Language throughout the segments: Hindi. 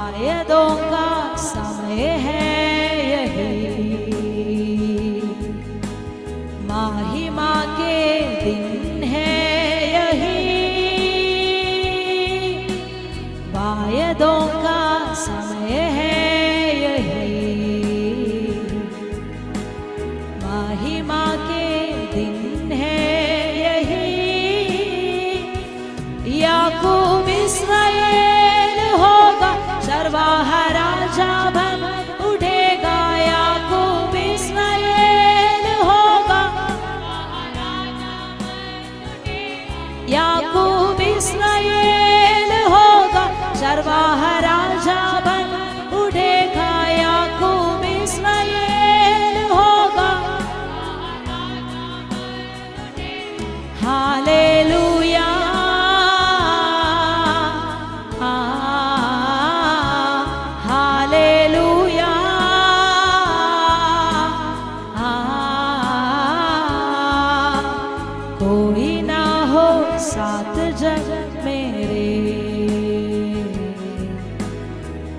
वायदों का समय है यही, महिमा के दिन है यही, वायदों का समय है यही, महिमा के दिन है यही। याकूब इस्राएल होगा, सर्वाह राजा बन उठेगा। याकूब इस्राएल होगा, याकूब इस्राएल होगा, सर्वाह राजा बन उठेगा। याकूब इस्राएल होगा। हालेलुया, हालेलुया, कोई ना हो साथ जग मेरे,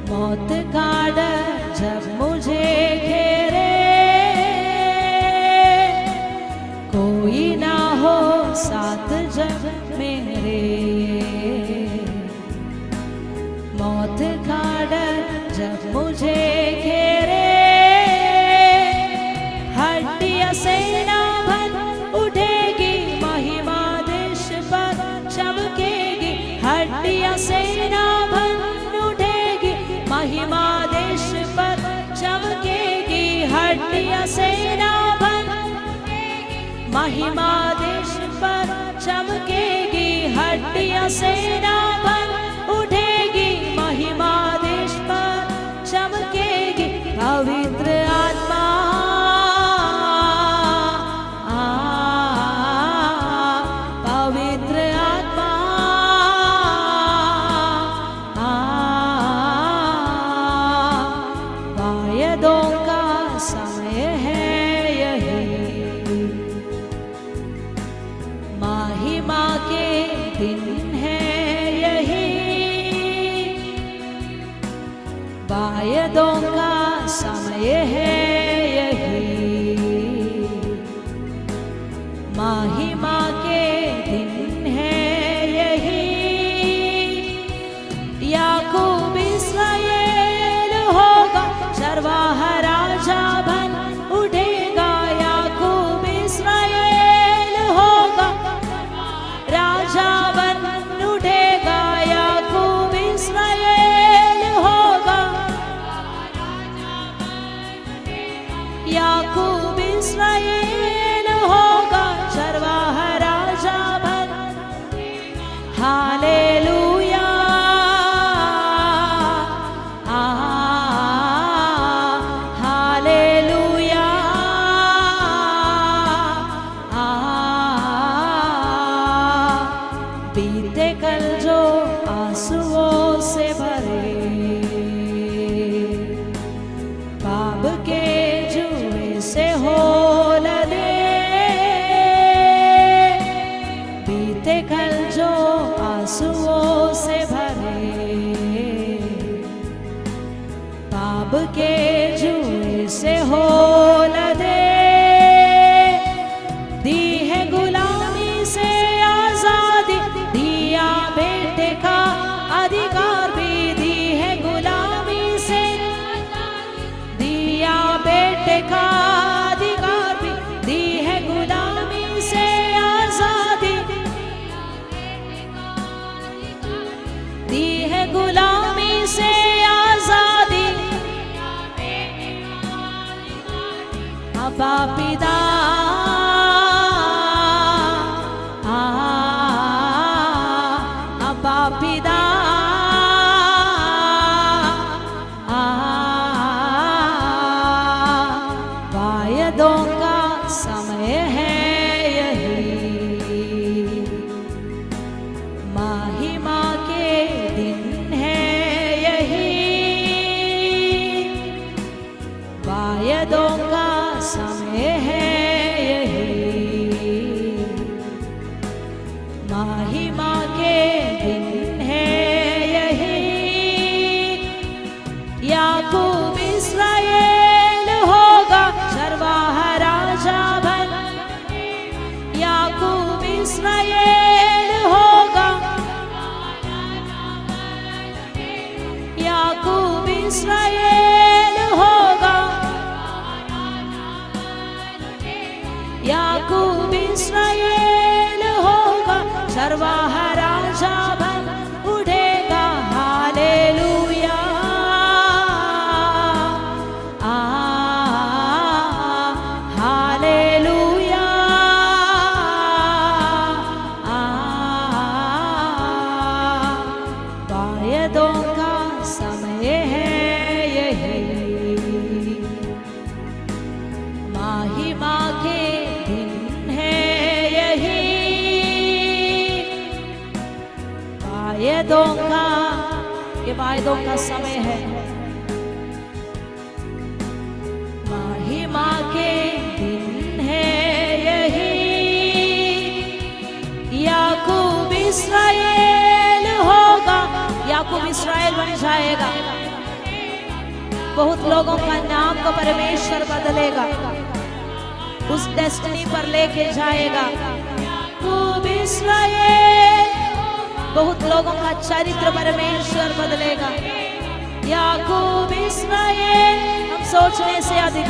मौत का डर जब मुझे घेरे, कोई ना हो साथ जग मेरे, मौत का डर जब मुझे घेरे। हड्डियां सेना बन उठेगी, महिमा देश पर चमकेगी। हड्डियां सेना बन उठेगी, महिमा देश पर चमकेगी। हड्डियां सेना बन, महिमा देश पर चमकेगी। हड्डियां सेना बन उठेगी, महिमा देश पर चमकेगी। पवित्र आत्मा पवित्र आत्मा वायदों का समय है यही, महिमा के दिन है यही, वायदों का समय है यही, महिमा के दिन है यही। याकूब इस्राएल होगा, सर्वाह राजा बन उठेगा। याकूब इस्राएल होगा, राजा बन उठेगा। याकूब इस्राएल होगा, याकूब इस्राएल होगा, सर्वाह राजा बन। हालेलुया, हालेलुया, बीते कल जो आंसुओं से भरे, पाप के जुए से हो लदे। बीते कल जो आंसुओं से भरे, पाप के जुए से हो लदे। दी है गुलामी से आजादी, दिया बेटे का अधिकार भी। दी है गुलामी से, दिया बेटे का अधिकार भी। दी है गुलामी से आजादी, दी है गुलामी से आजादी। याकूब इस्राएल होगा, याकूब इस्राएल होगा, चरवाहा राजा बन उठेगा। हालेलुया, हालेलुया, वायदों का समय है यही, महिमा के दिन है यही, वायदों का, ये वायदों का समय है, महिमा के दिन है यही, याकूब इस्राएल होगा, याकूब इस्राएल बन जाएगा। बहुत लोगों का नाम को परमेश्वर बदलेगा, उस डेस्टिनी पर लेके जाएगा। याकूब इस्राएल, बहुत लोगों का चरित्र परमेश्वर बदलेगा। याकूब इस्राएल, हम सोचने से अधिक।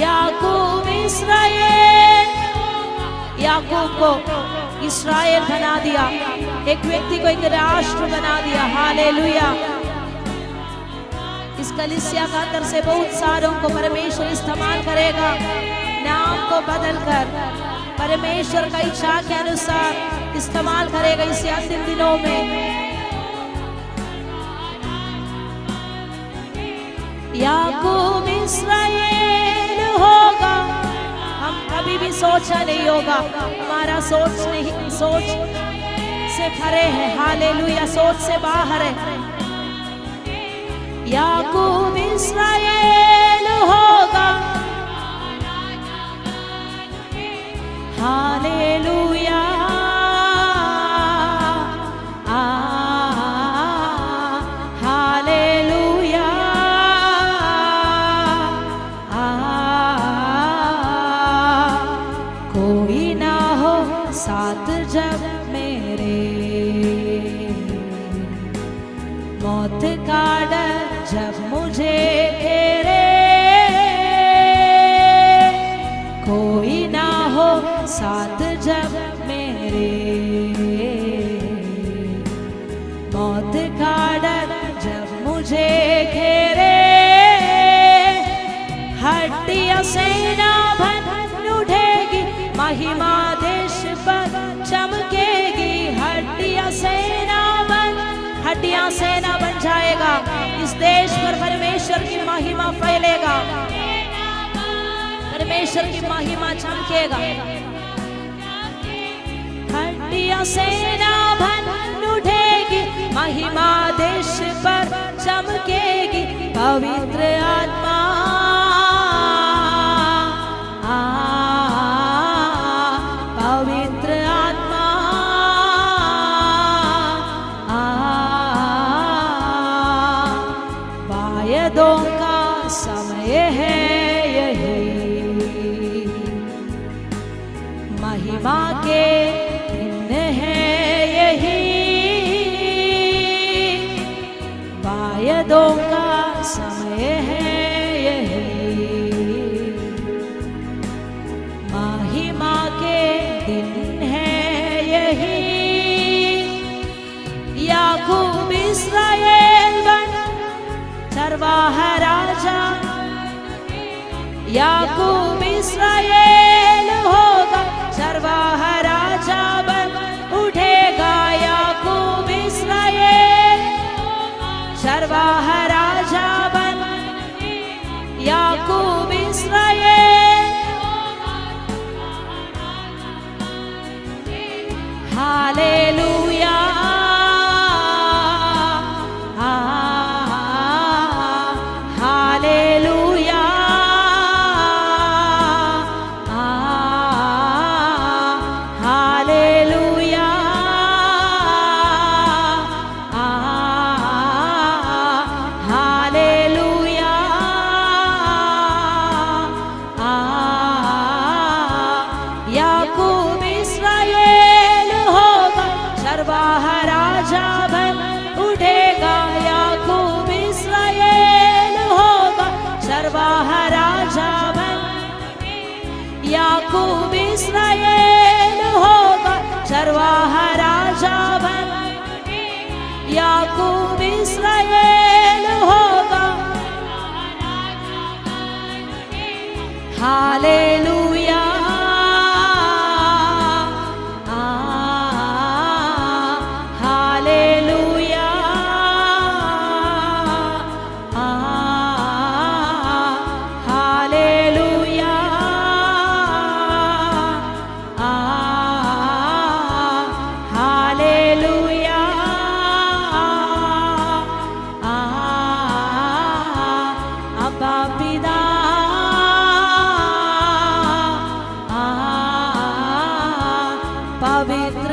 याकूब इस्राएल, याकूब को इस्राएल बना दिया, एक व्यक्ति को एक राष्ट्र बना दिया। हालेलुया। इस कलीसिया का अंदर से बहुत सारों को परमेश्वर इस्तेमाल करेगा, नाम को बदलकर परमेश्वर का इच्छा के अनुसार इस्तेमाल करेगा इस अंतिम दिनों में। याकूब इस्राएल होगा, हम कभी भी सोचा नहीं होगा, हमारा सोच नहीं, सोच से परे है। हालेलुया, सोच से बाहर है। याकूब इस्राएल होगा, हालेलुया, हालेलुया, कोई ना हो साथ जब मेरे, मौत का डर जब मुझे घेरे, कोई ना हो साथ जब मेरे, मौत का डर जब मुझे घेरे, हड्डियां सेना बन उठेगी, महिमा देश पर चमकेगी। हड्डियां सेना बन, हड्डियां सेना बन जाएगा, इस देश पर परमेश्वर की महिमा फैलेगा, परमेश्वर की महिमा चमकेगा। हड्डियां सेना बन उठेगी, महिमा देश पर चमकेगी। पवित्र आत्मा पवित्र आत्मा वायदों का समय है यही, महिमा के दिन है यही, वायदों का समय है यही, महिमा के दिन है यही। याकूब इस्राएल बन चरवाहा राजा, याकूब इस्राएल होगा, चरवाहा राजा बन उठेगा। याकूब इस्राएल, चरवाहा राजा बन, याकूब इस्राएल, हालेलुया, हालेलुया, हालेलुया। पवित्र